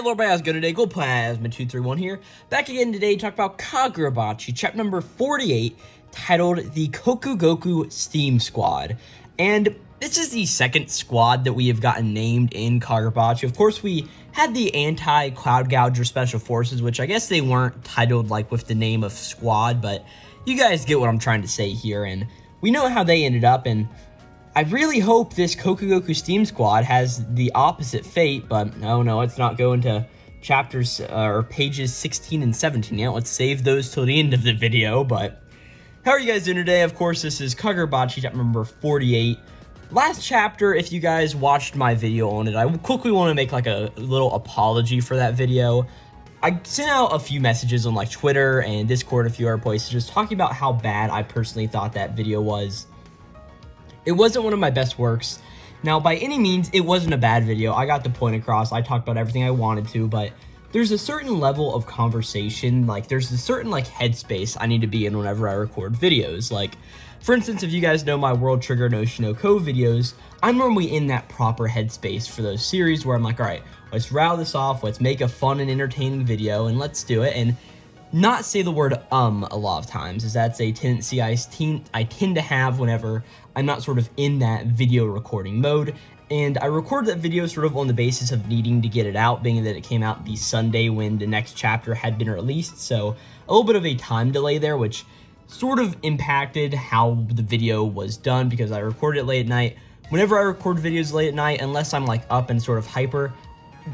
Hello everybody, how's it going today? Glowplasma 231 here, back again today to talk about Kagurabachi, chapter number 48, titled The Kokugoku Steam Squad. And this is the second squad that we have gotten named in Kagurabachi. Of course, we had the anti-Cloud Gouger Special Forces, which I guess they weren't titled like with the name of squad, but you guys get what I'm trying to say here, and we know how they ended up, and I really hope this Kokugoku Steam Squad has the opposite fate, but no, it's not going to chapters or pages 16 and 17 yet. Let's save those till the end of the video, but how are you guys doing today? Of course, this is Kagurabachi chapter number 48. Last chapter, if you guys watched my video on it, I quickly want to make like a little apology for that video. I sent out a few messages on like Twitter and Discord, a few other places, just talking about how bad I personally thought that video was. It wasn't one of my best works. Now, by any means, it wasn't a bad video. I got the point across. I talked about everything I wanted to, but there's a certain level of conversation, like there's a certain like headspace I need to be in whenever I record videos. Like, for instance, if you guys know my World Trigger no Shinoko videos, I'm normally in that proper headspace for those series where I'm like, all right, let's rattle this off, let's make a fun and entertaining video, and let's do it. And not say the word a lot of times, as that's a tendency I tend to have whenever I'm not sort of in that video recording mode. And I recorded that video sort of on the basis of needing to get it out, being that it came out the Sunday when the next chapter had been released, so a little bit of a time delay there, which sort of impacted how the video was done because I recorded it late at night. Whenever I record videos late at night, unless I'm like up and sort of hyper,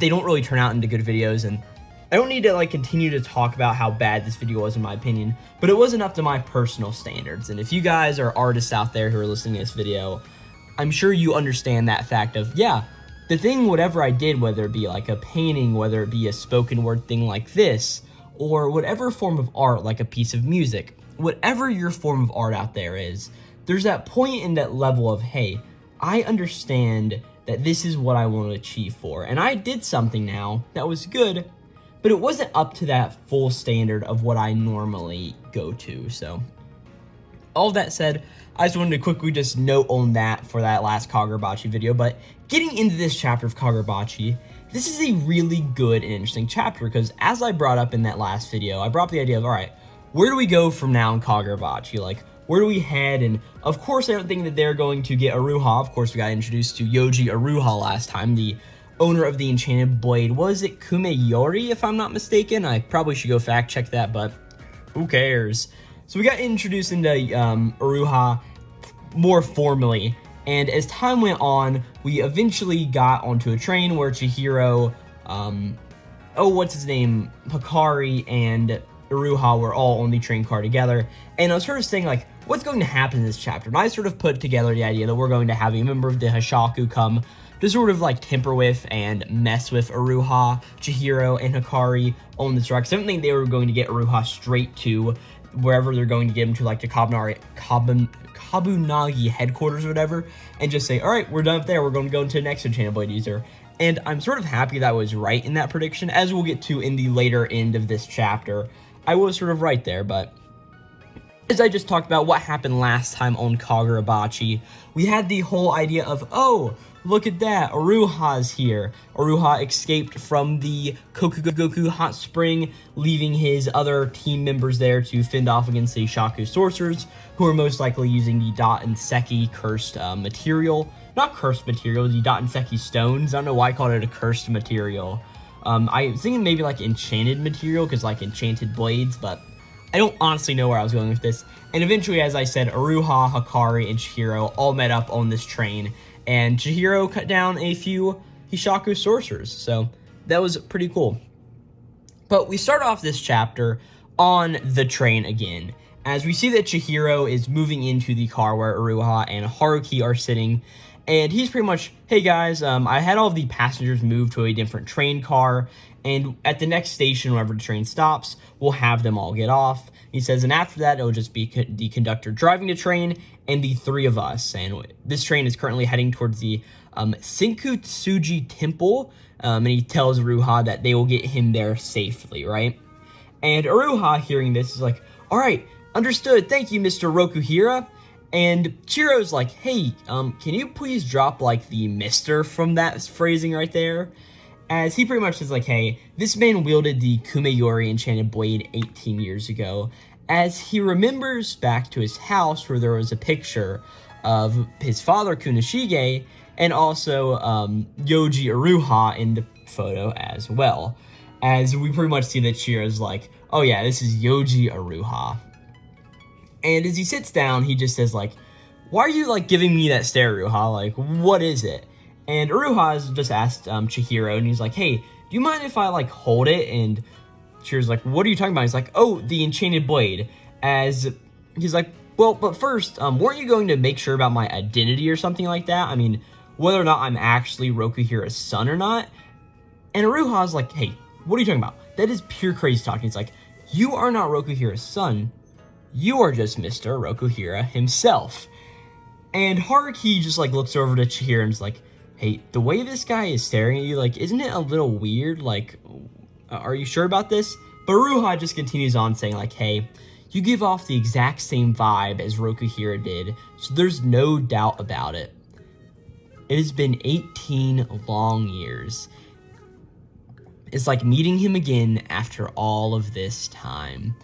they don't really turn out into good videos, and I don't need to like continue to talk about how bad this video was in my opinion, but it wasn't up to my personal standards. And if you guys are artists out there who are listening to this video, I'm sure you understand that fact of, yeah, the thing, whatever I did, whether it be like a painting, whether it be a spoken word thing like this, or whatever form of art, like a piece of music, whatever your form of art out there is, there's that point in that level of, hey, I understand that this is what I want to achieve for. And I did something now that was good, but it wasn't up to that full standard of what I normally go to. So all that said, I just wanted to quickly just note on that for that last Kagurabachi video. But getting into this chapter of Kagurabachi, this is a really good and interesting chapter because as I brought up in that last video, I brought up the idea of, all right, where do we go from now in Kagurabachi? Like, where do we head? And of course, I don't think that they're going to get Iruha. Of course, we got introduced to Yoji Iruha last time, the owner of the enchanted blade. Was it Kumeyori, if I'm not mistaken? I probably should go fact check that, but who cares? So we got introduced into Iruha more formally, and as time went on, we eventually got onto a train where Chihiro, what's his name, Hikari and Iruha were all on the train car together, and I was sort of saying, like, what's going to happen in this chapter? And I sort of put together the idea that we're going to have a member of the Hishaku come to sort of like temper with and mess with Iruha, Chihiro, and Hikari on this rock. I don't think they were going to get Iruha straight to wherever they're going to get him to, like the Kabunagi headquarters or whatever, and just say, all right, we're done up there, we're going to go into the next enchanted blade user. And I'm sort of happy that I was right in that prediction, as we'll get to in the later end of this chapter. I was sort of right there, but as I just talked about what happened last time on Kagurabachi, we had the whole idea of, oh, look at that, Iruha's here. Iruha escaped from the Kokugoku hot spring, leaving his other team members there to fend off against the Hishaku sorcerers, who are most likely using the Dot and Seki cursed material. Not cursed material, the Dot and Seki stones. I don't know why I called it a cursed material. I was thinking maybe like enchanted material, because like enchanted blades, but I don't honestly know where I was going with this. And eventually, as I said, Iruha, Hikari, and Chihiro all met up on this train, and Chihiro cut down a few Hishaku sorcerers, so that was pretty cool. But we start off this chapter on the train again, as we see that Chihiro is moving into the car where Iruha and Haruki are sitting, and he's pretty much, hey guys, I had all of the passengers move to a different train car, and at the next station, whenever the train stops, we'll have them all get off. He says, and after that, it'll just be the conductor driving the train and the three of us. And this train is currently heading towards the Senkutsuji Temple, and he tells Iruha that they will get him there safely, right? And Iruha, hearing this, is like, all right, understood, thank you, Mr. Rokuhira. And Chihiro's like, hey, can you please drop, like, the Mr. from that phrasing right there? as he pretty much says like, hey, this man wielded the Kumeyori enchanted blade 18 years ago, as he remembers back to his house where there was a picture of his father Kunishige and also Yoji Aruha in the photo as well, as we pretty much see that Chihira's like, oh yeah, this is Yoji Aruha. And as he sits down, he just says like, why are you like giving me that stare, Aruha? Like, what is it? And Aruha has just asked Chihiro, and he's like, hey, do you mind if I like hold it? And Chihira's like, what are you talking about? He's like, oh, the enchanted blade. As he's like, well, but first, weren't you going to make sure about my identity or something like that? I mean, whether or not I'm actually Rokuhira's son or not. And Aruha's like, hey, what are you talking about? That is pure crazy talking. He's like, you are not Rokuhira's son. You are just Mr. Rokuhira himself. And Haruki just like looks over to Chihiro and is like, hey, the way this guy is staring at you, like, isn't it a little weird? Like, are you sure about this? But Aruha just continues on saying like, hey, you give off the exact same vibe as Rokuhira did, so there's no doubt about it. It has been 18 long years. It's like meeting him again after all of this time.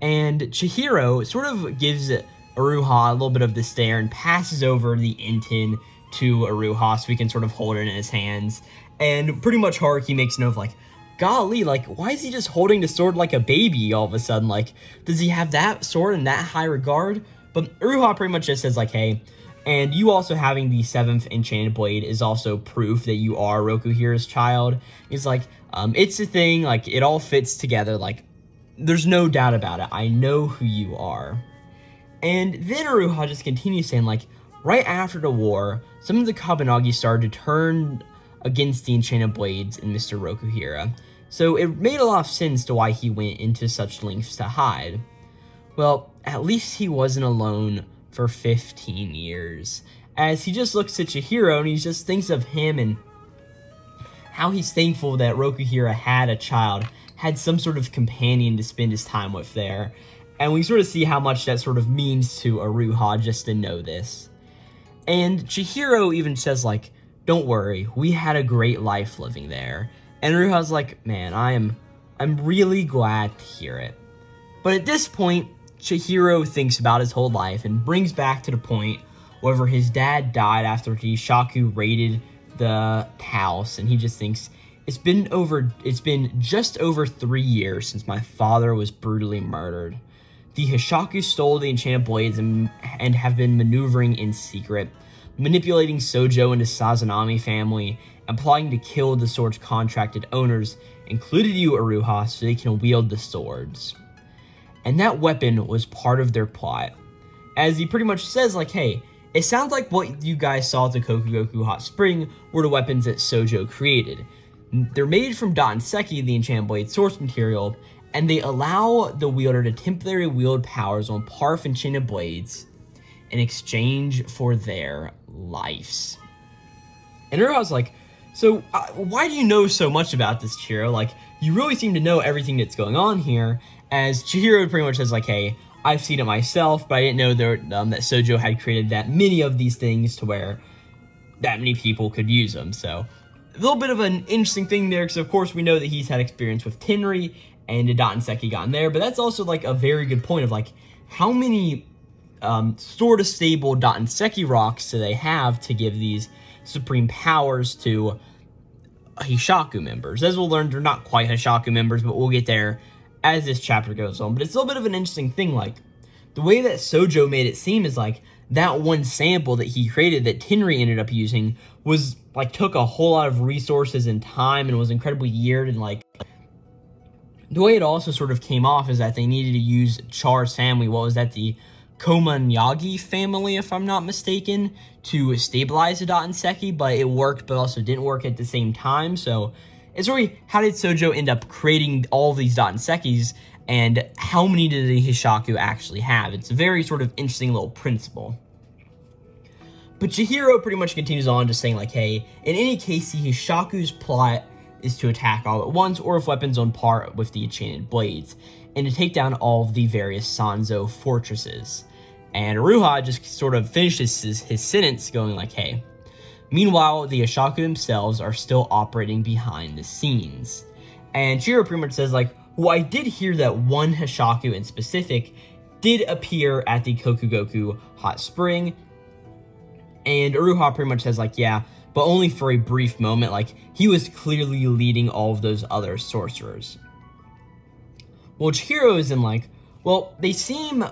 And Chihiro sort of gives Aruha a little bit of the stare and passes over the Inten to Aruha so he can sort of hold it in his hands. And pretty much Haruki makes note of like, golly, like, why is he just holding the sword like a baby all of a sudden? Like, does he have that sword in that high regard? But Aruha pretty much just says like, hey, and you also having the 7th enchanted blade is also proof that you are Rokuhira's child. He's like, it's a thing, like, it all fits together, like, there's no doubt about it. I know who you are. And then Aruha just continues saying, like, right after the war, some of the Kabinagi started to turn against the enchanted blades and Mr. Rokuhira. So it made a lot of sense to why he went into such lengths to hide. Well, at least he wasn't alone for 15 years. As he just looks at Chihiro and he just thinks of him and how he's thankful that Rokuhira had a child, had some sort of companion to spend his time with there. And we sort of see how much that sort of means to Aruha just to know this. And Chihiro even says like, don't worry, we had a great life living there. And Aruha's like, man, I'm really glad to hear it. But at this point, Chihiro thinks about his whole life and brings back to the point wherever his dad died after Hishaku raided the house, and he just thinks, it's been just over 3 years since my father was brutally murdered. The Hishaku stole the enchanted blades and have been maneuvering in secret, manipulating Sojo and the Sazanami family, and plotting to kill the sword's contracted owners, including you, Aruha, so they can wield the swords. And that weapon was part of their plot. As he pretty much says, like, hey, it sounds like what you guys saw at the Kokugoku Hot Spring were the weapons that Sojo created. They're made from Danseki, the enchanted blade source material, and they allow the wielder to temporarily wield powers on par of enchanted blades in exchange for their lives. And Uruha's like, so why do you know so much about this, Chihiro? Like, you really seem to know everything that's going on here. As Chihiro pretty much says, like, hey, I've seen it myself, but I didn't know that Sojo had created that many of these things to where that many people could use them. So a little bit of an interesting thing there, because of course we know that he's had experience with Tenri and the Danseki got in there, but that's also like a very good point of like, how many sort of stable Danseki rocks do they have to give these supreme powers to Hishaku members? As we'll learn, they're not quite Hishaku members, but we'll get there as this chapter goes on. But it's a little bit of an interesting thing, like, the way that Sojo made it seem is like, that one sample that he created that Tenri ended up using was, like, took a whole lot of resources and time and was incredibly geared, and, like, the way it also sort of came off is that they needed to use Char's family, what was that, the Komanyagi family, if I'm not mistaken, to stabilize the Danseki, but it worked, but also didn't work at the same time. So it's really, how did Sojo end up creating all of these Dansekis, and how many did the Hishaku actually have? It's a very sort of interesting little principle. But Chihiro pretty much continues on just saying, like, hey, in any case, the Hishaku's plot is to attack all at once, or if weapons on par with the enchanted blades, and to take down all of the various Sanzo fortresses. And Aruha just sort of finishes his sentence going like, hey, Meanwhile, the Hishaku themselves are still operating behind the scenes. And Shiro pretty much says, like, well, I did hear that one Hishaku in specific did appear at the Kokugoku hot spring. And Iruha pretty much says, like, yeah, but only for a brief moment. Like, he was clearly leading all of those other sorcerers. Well, Chihiro is in, like, well, they seem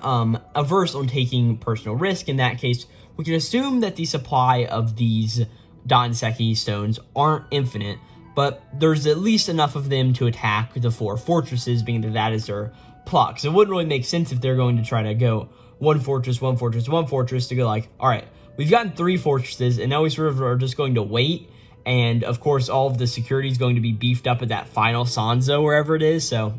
averse on taking personal risk. In that case, we can assume that the supply of these Danseki stones aren't infinite, but there's at least enough of them to attack the 4 fortresses, being that that is their plot. Because it wouldn't really make sense if they're going to try to go one fortress, to go like, all right, we've gotten 3 fortresses, and now we sort of are just going to wait. And, of course, all of the security is going to be beefed up at that final Sanzo, wherever it is, so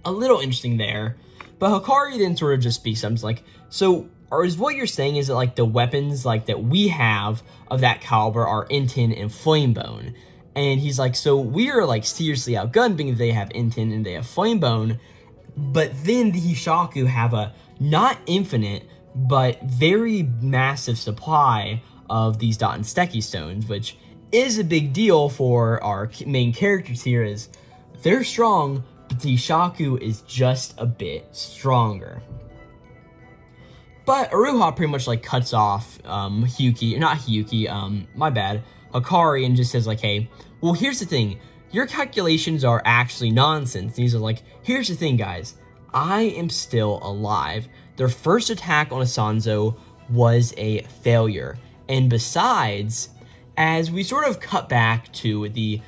a little interesting there. But Hikari then sort of just speaks up. It's like, so, or is what you're saying is that, like, the weapons, like, that we have of that caliber are Inten and Flamebone? And he's like, so we are, like, seriously outgunned, being that they have Inten and they have Flamebone, but then the Hishaku have a not infinite, but very massive supply of these Danseki stones, which is a big deal for our main characters here, is they're strong, but the Hishaku is just a bit stronger. But Iruha pretty much, like, cuts off Hikari, and just says, like, hey, well, here's the thing. Your calculations are actually nonsense. And he's like, here's the thing, guys. I am still alive. Their first attack on Asanzo was a failure. And besides, as we sort of cut back to the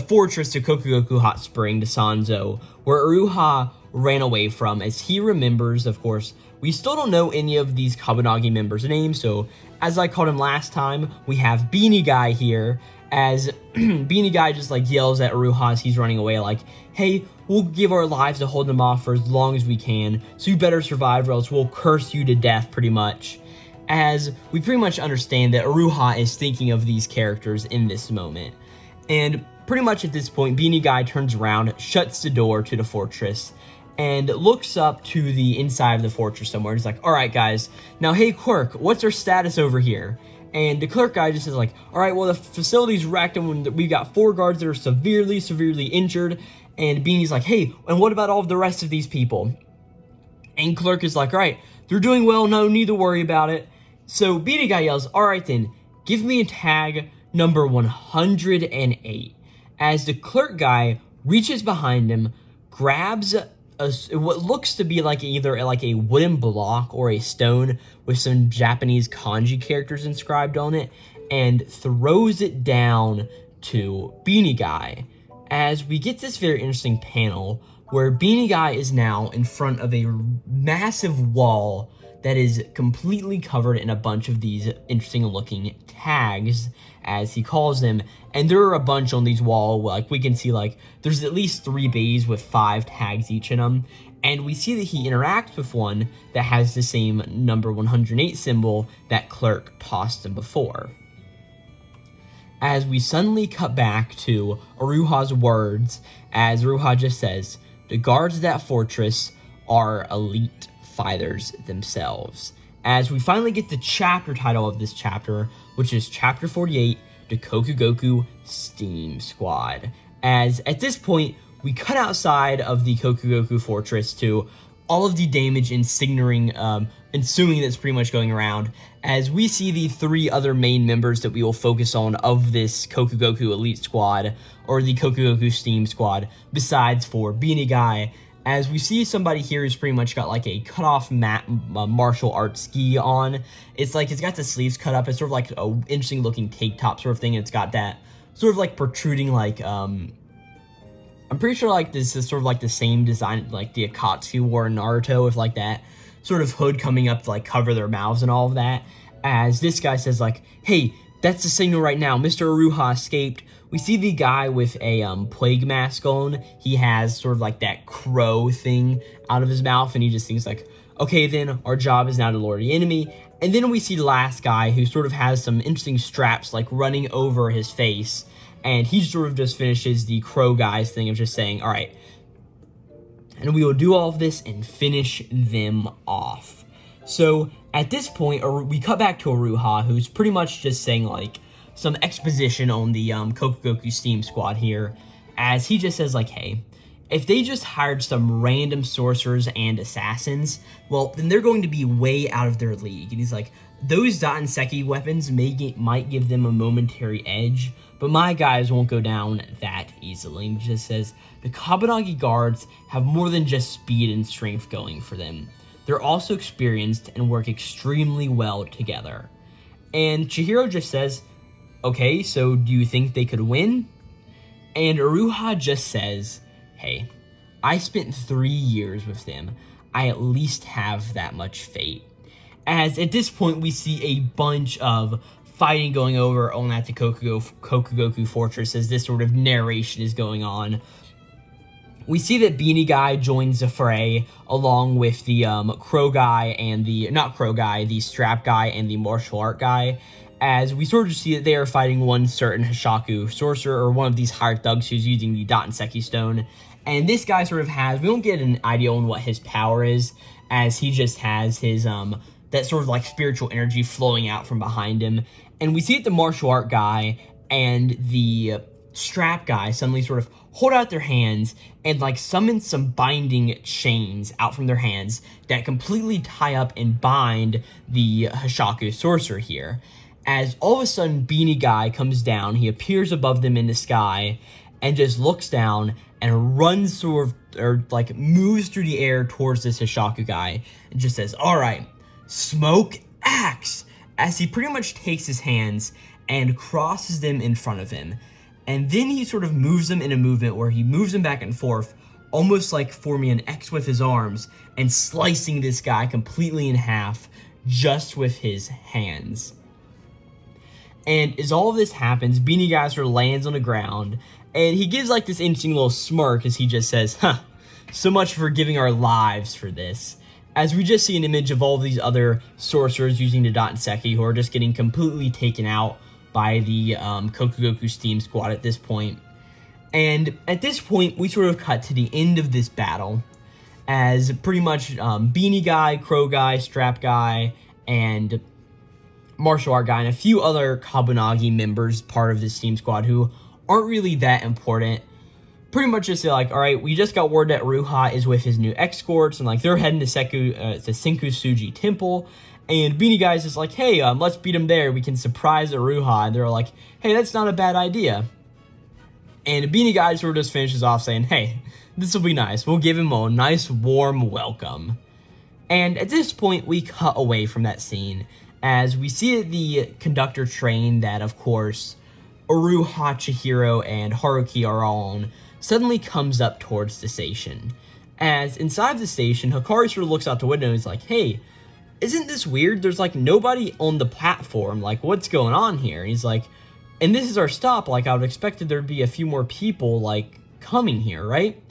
fortress to Kokugoku Hot Spring to Sanzo, where Iruha ran away from, as he remembers, of course, we still don't know any of these Kabunagi members' names, so as I called him last time, we have Beanie Guy here, as Beanie Guy just, like, yells at Iruha as he's running away, like, hey, we'll give our lives to hold them off for as long as we can, so you better survive or else we'll curse you to death, pretty much. As we pretty much understand that Iruha is thinking of these characters in this moment. And pretty much at this point, Beanie Guy turns around, shuts the door to the fortress, and looks up to the inside of the fortress somewhere. He's like, all right, guys, now, hey, Clerk, what's our status over here? And the Clerk guy just says, like, all right, well, the facility's wrecked, and we got 4 guards that are severely injured. And Beanie's like, hey, and what about all of the rest of these people? And Clerk is like, all right, they're doing well, no need to worry about it. So Beanie Guy yells, all right, then, give me a tag number 108. As the Clerk guy reaches behind him, grabs what looks to be like either like a wooden block or a stone with some Japanese kanji characters inscribed on it, and throws it down to Beanie Guy. As we get this very interesting panel where Beanie Guy is now in front of a massive wall that is completely covered in a bunch of these interesting looking tags, as he calls them, and there are a bunch on these walls. Like, we can see, like, there's at least 3 bays with 5 tags each in them, and we see that he interacts with one that has the same number 108 symbol that Clerk tossed him before. As we suddenly cut back to Iruha's words, as Iruha just says, the guards of that fortress are elite fighters themselves. As we finally get the chapter title of this chapter, which is Chapter 48, the Kokugoku Steam Squad. As at this point, we cut outside of the Kokugoku Fortress to all of the damage ensuing that's pretty much going around, as we see the 3 other main members that we will focus on of this Kokugoku Elite Squad, or the Kokugoku Steam Squad, besides for Beanie Guy, as we see somebody here who's pretty much got like a cut-off martial arts gi on. It's like, it's got the sleeves cut up. It's sort of like a interesting looking tank top sort of thing. And it's got that sort of like protruding, like, I'm pretty sure like this is sort of like the same design like the Akatsuki wore in Naruto, with like that sort of hood coming up to like cover their mouths and all of that. As this guy says, like, hey, that's the signal right now. Mr. Iruha escaped. We see the guy with a plague mask on. He has sort of like that crow thing out of his mouth, and he just thinks like, okay, then our job is now to lure the enemy. And then we see the last guy who sort of has some interesting straps like running over his face, and he sort of just finishes the crow guy's thing of just saying, all right, and we will do all of this and finish them off. So At this point, we cut back to Iruha, who's pretty much just saying, like, some exposition on the Kokugoku Steam Squad here, as he just says, like, hey, if they just hired some random sorcerers and assassins, well, then they're going to be way out of their league. And he's like, those Danseki weapons might give them a momentary edge, but my guys won't go down that easily. And he just says, the Kabunagi guards have more than just speed and strength going for them. They're also experienced and work extremely well together. And Chihiro just says, okay, so do you think they could win? And Iruha just says, hey, I spent 3 years with them. I at least have that much faith. As at this point, we see a bunch of fighting going over on at the Kokugoku Fortress as this sort of narration is going on. We see that Beanie Guy joins the fray along with the Crow Guy and the Strap Guy and the Martial Art Guy, as we sort of see that they are fighting one certain Hishaku sorcerer, or one of these hired thugs who's using the Danseki stone. And this guy sort of has, we don't get an idea on what his power is, as he just has his, that sort of like spiritual energy flowing out from behind him. And we see that the Martial Art Guy and the Strap Guy suddenly sort of hold out their hands and like summon some binding chains out from their hands that completely tie up and bind the Hishaku sorcerer here. As all of a sudden Beanie Guy comes down, he appears above them in the sky and just looks down and runs sort of, or like moves through the air towards this Hishaku guy and just says, all right, smoke axe, as he pretty much takes his hands and crosses them in front of him. And then he sort of moves them in a movement where he moves them back and forth, almost like forming an X with his arms and slicing this guy completely in half just with his hands. And as all of this happens, Beanie Guy sort of lands on the ground, and he gives like this interesting little smirk as he just says, so much for giving our lives for this. As we just see an image of all of these other sorcerers using the Danseki who are just getting completely taken out by the Kokugoku Steam Squad at this point. And at this point, we sort of cut to the end of this battle, as pretty much Beanie Guy, Crow Guy, Strap Guy, and Martial Art Guy, and a few other Kabunagi members part of this Steam Squad who aren't really that important, pretty much just say like, all right, we just got word that Ruha is with his new escorts, and like they're heading to Senkusuji Temple. And Beanie Guy's just like, hey, let's beat him there. We can surprise Iruha. And they're like, hey, that's not a bad idea. And Beanie Guy sort of just finishes off saying, hey, this will be nice. We'll give him a nice, warm welcome. And at this point, we cut away from that scene as we see the conductor train that, of course, Iruha, Chihiro, and Haruki are all on suddenly comes up towards the station. As inside the station, Hikari sort of looks out the window and is like, hey, isn't this weird? There's like nobody on the platform. Like, what's going on here? And he's like, and this is our stop. Like, I would expect there'd be a few more people like coming here, right?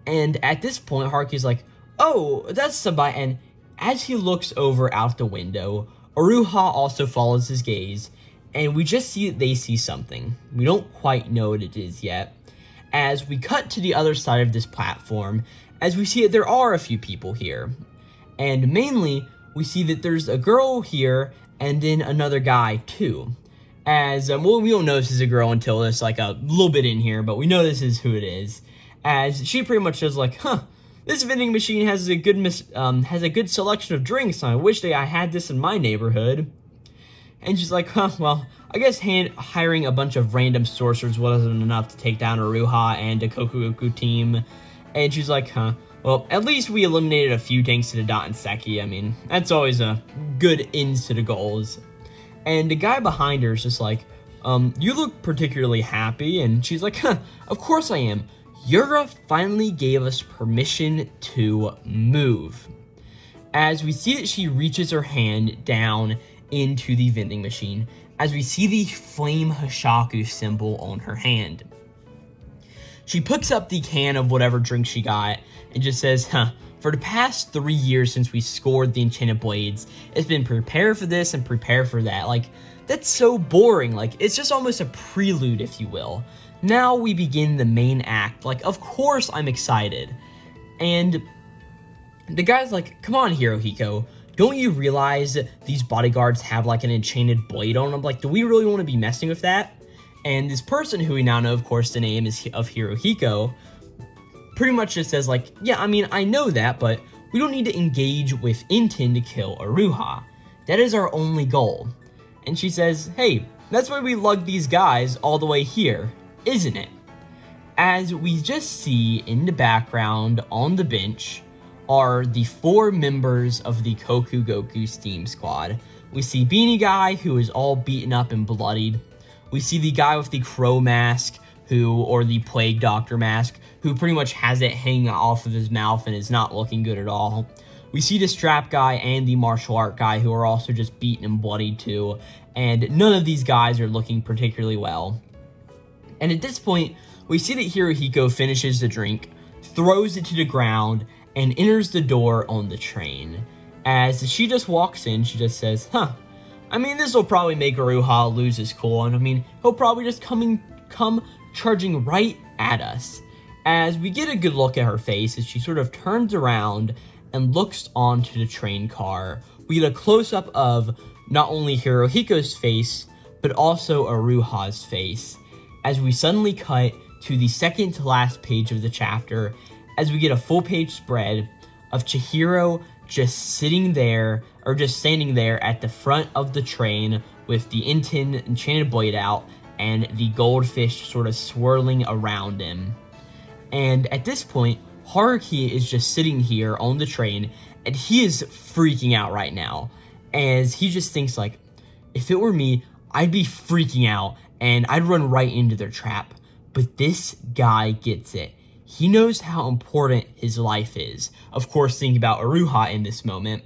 And at this point, Haruki's like, oh, that's somebody. And as he looks over out the window, Iruha also follows his gaze, and we just see that they see something. We don't quite know what it is yet. As we cut to the other side of this platform, as we see that there are a few people here. And mainly, we see that there's a girl here, and then another guy, too. As, well, we don't know this is a girl until it's, like, a little bit in here, but we know this is who it is. As she pretty much says, like, this vending machine has a good selection of drinks, and I wish that I had this in my neighborhood. And she's like, well, I guess hiring a bunch of random sorcerers wasn't enough to take down Iruha and the Kokugoku team. And she's like, well, at least we eliminated a few thanks to the Danseki. I mean, that's always a good end to the goals. And the guy behind her is just like, you look particularly happy. And she's like, of course I am. Yura finally gave us permission to move. As we see that she reaches her hand down into the vending machine, as we see the flame Hishaku symbol on her hand. She picks up the can of whatever drink she got and just says, for the past 3 years since we scored the Enchanted Blades, it's been prepare for this and prepare for that. Like, that's so boring. Like, it's just almost a prelude, if you will. Now we begin the main act. Like, of course I'm excited. And the guy's like, come on, Hirohiko. don't you realize these bodyguards have like an enchanted blade on them? Like, do we really want to be messing with that? And this person, who we now know, of course, the name is of Hirohiko, pretty much just says like, yeah, I mean, I know that, but we don't need to engage with intent to kill Iruha. That is our only goal. And she says, hey, that's why we lugged these guys all the way here, isn't it? As we just see in the background on the bench are the 4 members of the Kokugoku Steam Squad. We see Beanie Guy, who is all beaten up and bloodied. We see the guy with the crow mask, or the plague doctor mask, who pretty much has it hanging off of his mouth and is not looking good at all. We see the strap guy and the martial art guy, who are also just beaten and bloodied too, and none of these guys are looking particularly well. And at this point, we see that Hirohiko finishes the drink, throws it to the ground, and enters the door on the train. As she just walks in, she just says, I mean, this will probably make Iruha lose his cool, and I mean, he'll probably just come charging right at us. As we get a good look at her face as she sort of turns around and looks onto the train car, we get a close-up of not only Hirohiko's face, but also Iruha's face, as we suddenly cut to the second to last page of the chapter, as we get a full page spread of Chihiro just sitting there, or just standing there at the front of the train with the enchanted blade out and the goldfish sort of swirling around him. And at this point, Haruki is just sitting here on the train, and he is freaking out right now, as he just thinks like, if it were me, I'd be freaking out, and I'd run right into their trap. But this guy gets it. He knows how important his life is. Of course, thinking about Iruha in this moment.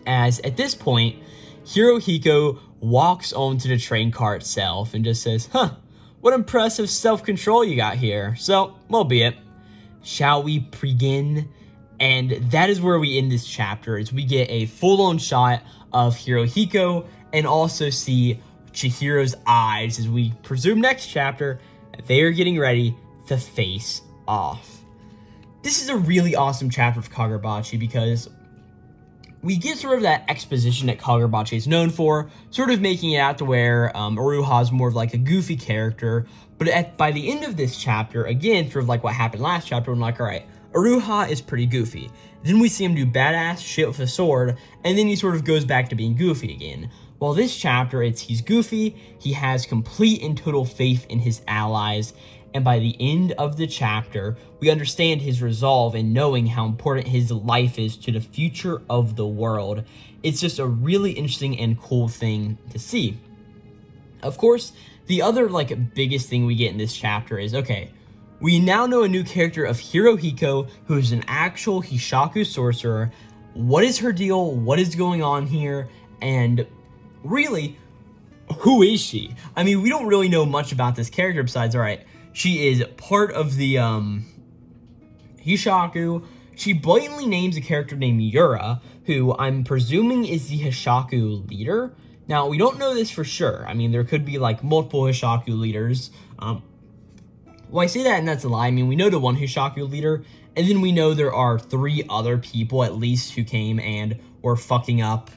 As at this point, Hirohiko walks onto the train car itself and just says, what impressive self-control you got here. So, well be it. Shall we begin? And that is where we end this chapter, as we get a full-on shot of Hirohiko and also see Chihiro's eyes, as we presume next chapter they are getting ready to face off. This is a really awesome chapter of Kagurabachi, because we get sort of that exposition that Kagurabachi is known for, sort of making it out to where Iruha is more of like a goofy character, but by the end of this chapter, again, sort of like what happened last chapter, I'm like, alright, Iruha is pretty goofy. Then we see him do badass shit with a sword, and then he sort of goes back to being goofy again. While this chapter, he's goofy, he has complete and total faith in his allies, and by the end of the chapter, we understand his resolve in knowing how important his life is to the future of the world. It's just a really interesting and cool thing to see. Of course, the other biggest thing we get in this chapter is, okay, we now know a new character of Hirohiko, who is an actual Hishaku sorcerer. What is her deal? What is going on here? And really, who is she? I mean, we don't really know much about this character besides, alright, she is part of the Hishaku. She blatantly names a character named Yura, who I'm presuming is the Hishaku leader. Now, we don't know this for sure. I mean, there could be multiple Hishaku leaders. Well, I say that and that's a lie. I mean, we know the one Hishaku leader, and then we know there are 3 other people at least who came and were fucking up.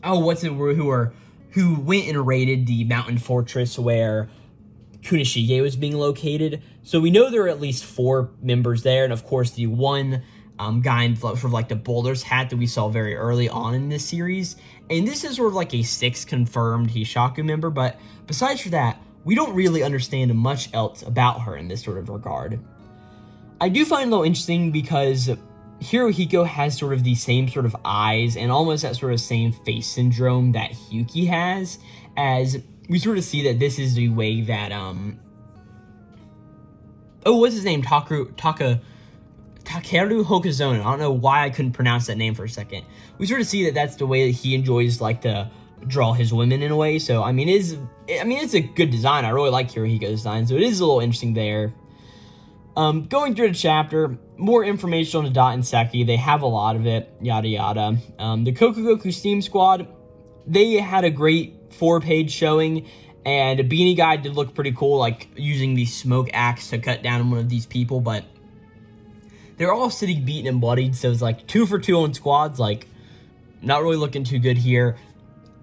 Oh, who went and raided the mountain fortress where Kunishige was being located. So we know there are at least 4 members there, and of course the one guy in sort of the boulder's hat that we saw very early on in this series. And this is sort of a 6th confirmed Hishaku member, but besides for that, we don't really understand much else about her in this sort of regard. I do find it a little interesting because Hirohiko has sort of the same sort of eyes and almost that sort of same face syndrome that Hyuki has, as we sort of see that this is the way that, what's his name? Takeru Hokuzono. I don't know why I couldn't pronounce that name for a second. We sort of see that that's the way that he enjoys, to draw his women in a way. So, I mean, it's a good design. I really like Hirohiko's design, so it is a little interesting there. Going through the chapter, more information on the Dot and Seki. They have a lot of it, yada yada. The Kokugoku Steam Squad, they had a great 4-page showing, and Beanie Guy did look pretty cool, using the smoke axe to cut down one of these people, but they're all sitting beaten and bloodied, so it's 2 for 2 on squads, not really looking too good here.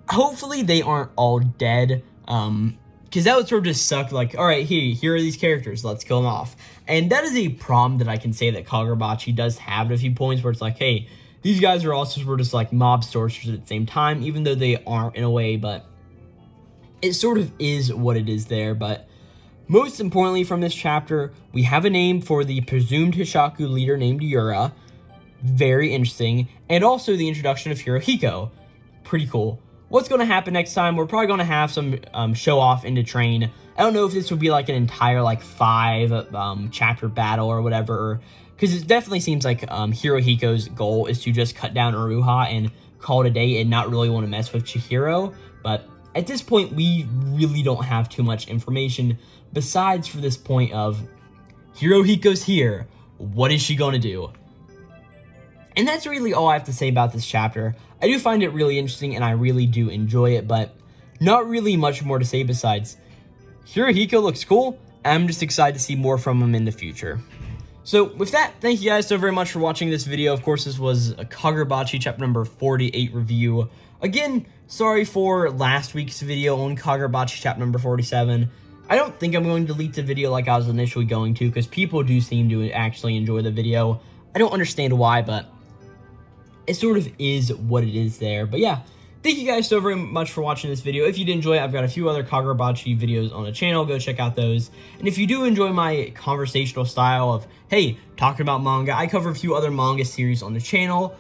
Hopefully they aren't all dead, because that would sort of just suck. Like, all right, here are these characters, let's kill them off. And that is a problem that I can say that Kagurabachi does have at a few points, where it's like, hey, these guys are also sort of just like mob sorcerers at the same time, even though they aren't in a way, but it sort of is what it is there. But most importantly from this chapter, we have a name for the presumed Hishaku leader named Yura. Very interesting. And also the introduction of Hirohiko. Pretty cool. What's going to happen next time? We're probably going to have some show off into train. I don't know if this would be like an entire like 5 chapter battle or whatever, because it definitely seems like Hirohiko's goal is to just cut down Uruha and call it a day and not really want to mess with Chihiro. But at this point, we really don't have too much information besides for this point of Hirohiko's here. What is she going to do? And that's really all I have to say about this chapter. I do find it really interesting and I really do enjoy it, but not really much more to say besides Hirohiko looks cool. I'm just excited to see more from him in the future. So with that, thank you guys so very much for watching this video. Of course, this was a Kagurabachi chapter number 48 review. Again, sorry for last week's video on Kagurabachi chapter number 47. I don't think I'm going to delete the video like I was initially going to, because people do seem to actually enjoy the video. I don't understand why, but it sort of is what it is there. But yeah, thank you guys so very much for watching this video. If you did enjoy it, I've got a few other Kagurabachi videos on the channel. Go check out those. And if you do enjoy my conversational style of, hey, talking about manga, I cover a few other manga series on the channel,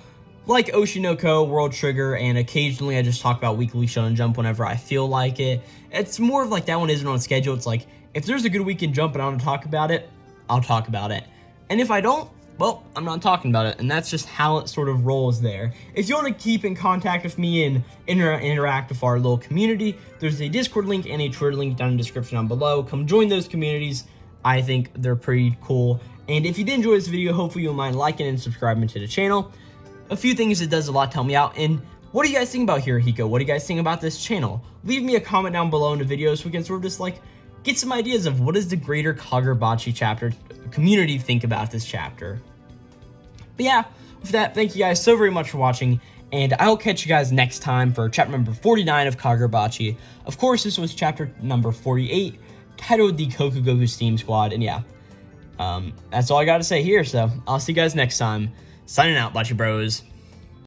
like Oshinoko, World Trigger, and occasionally I just talk about Weekly Shonen Jump whenever I feel like it. It's more of like that one isn't on schedule. It's like, if there's a good week in Jump and I want to talk about it, I'll talk about it. And if I don't, well, I'm not talking about it, and that's just how it sort of rolls there. If you want to keep in contact with me and interact with our little community, there's a Discord link and a Twitter link down in the description down below. Come join those communities. I think they're pretty cool. And if you did enjoy this video, hopefully you'll mind liking and subscribing to the channel. A few things it does a lot to help me out. And what do you guys think about Hirohiko? What do you guys think about this channel? Leave me a comment down below in the video so we can sort of just like get some ideas of what does the greater Kagurabachi chapter community think about this chapter. But yeah, with that, thank you guys so very much for watching, and I'll catch you guys next time for chapter number 49 of Kagurabachi. Of course, this was chapter number 48, titled the Kokugoku Steam Squad, and yeah, that's all I gotta say here, so I'll see you guys next time. Signing out, Bachi Bros.